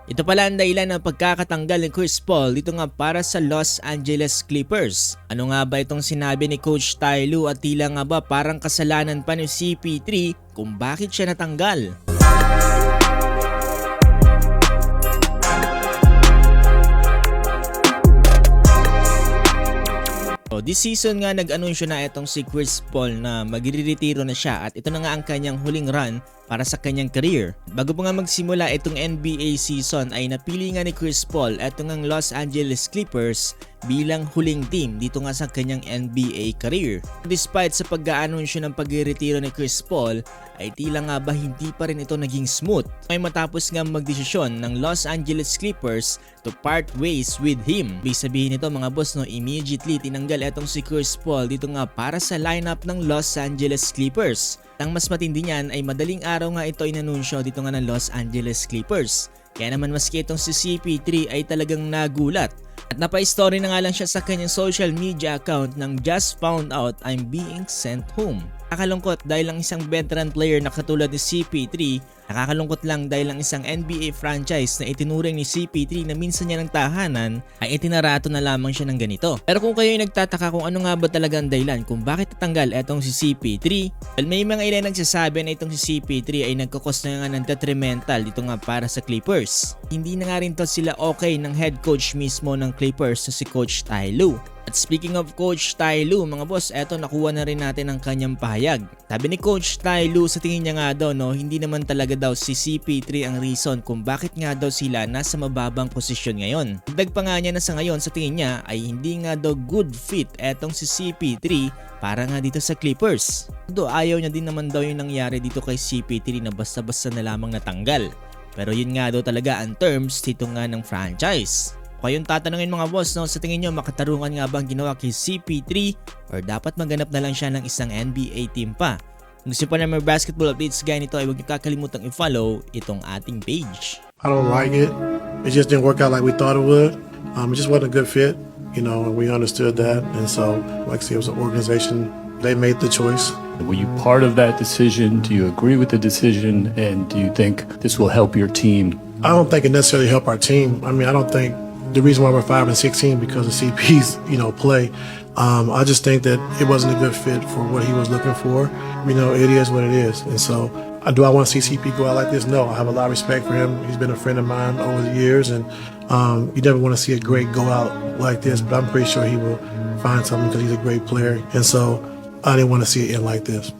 Ito pala ang dahilan ng pagkakatanggal ni Chris Paul dito nga para sa Los Angeles Clippers. Ano nga ba itong sinabi ni Coach Ty Lue at tila nga ba parang kasalanan pa ni CP3 kung bakit siya natanggal? This season nga nag-anunsyo na itong si Chris Paul na magre-retiro na siya at ito na nga ang kanyang huling run para sa kanyang career. Bago pa nga magsimula itong NBA season ay napili nga ni Chris Paul itong Los Angeles Clippers bilang huling team dito nga sa kanyang NBA career. Despite sa pag-aanunsyo ng pagre-retiro ni Chris Paul ay tila nga ba hindi pa rin ito naging smooth. Ay matapos nga magdesisyon ng Los Angeles Clippers to part ways with him. Ibig sabihin nito mga boss immediately tinanggal etong si Chris Paul dito nga para sa lineup ng Los Angeles Clippers. Ang mas matindi niyan ay madaling araw nga ito inanunsyo dito nga ng Los Angeles Clippers. Kaya naman maski itong si CP3 ay talagang nagulat. At napa-story na nga lang siya sa kanyang social media account ng "Just found out I'm being sent home." Nakakalungkot dahil ang isang veteran player na katulad ni CP3, nakakalungkot lang dahil ang isang NBA franchise na itinuring ni CP3 na minsan niya ng tahanan ay itinarato na lamang siya ng ganito. Pero kung kayo ay nagtataka kung ano nga ba talaga ang dahilan kung bakit tatanggal etong si CP3, well, may mga ilan nagsasabi na itong si CP3 ay nagkakos na nga ng detrimental dito nga para sa Clippers. Hindi na nga rin to sila okay ng head coach mismo ng Clippers na si Coach Ty Lue. At speaking of Coach Ty Lue mga boss, eto nakuha na rin natin ang kanyang pahayag. Sabi ni Coach Ty Lue sa tingin niya nga daw hindi naman talaga daw si CP3 ang reason kung bakit nga daw sila nasa mababang posisyon ngayon. Dagdag pa nga niya na sa ngayon sa tingin niya ay hindi nga daw good fit etong si CP3 para nga dito sa Clippers. Although ayaw niya din naman daw yung nangyari dito kay CP3 na basta-basta na lamang natanggal. Pero yun nga daw talaga ang terms dito nga ng franchise. Kayong tatanungin mga boss, sa tingin nyo makatarungan nga bang ginawa kay CP3 or dapat maganap na lang siya ng isang NBA team pa? Kung gusto pa na may basketball updates gaya nito ay huwag nyo kakalimutang i-follow itong ating page. I don't like it. It just didn't work out like we thought it would. It just wasn't a good fit, and we understood that. And so, like I said, it was an organization. They made the choice. Were you part of that decision? Do you agree with the decision? And do you think this will help your team? I don't think it necessarily helped our team. I don't think the reason why we're 5-16 because of CP's, play. I just think that it wasn't a good fit for what he was looking for. It is what it is. And so, do I want to see CP go out like this? No, I have a lot of respect for him. He's been a friend of mine over the years, and you never want to see a great go out like this, but I'm pretty sure he will find something because he's a great player. And so, I didn't want to see it end like this.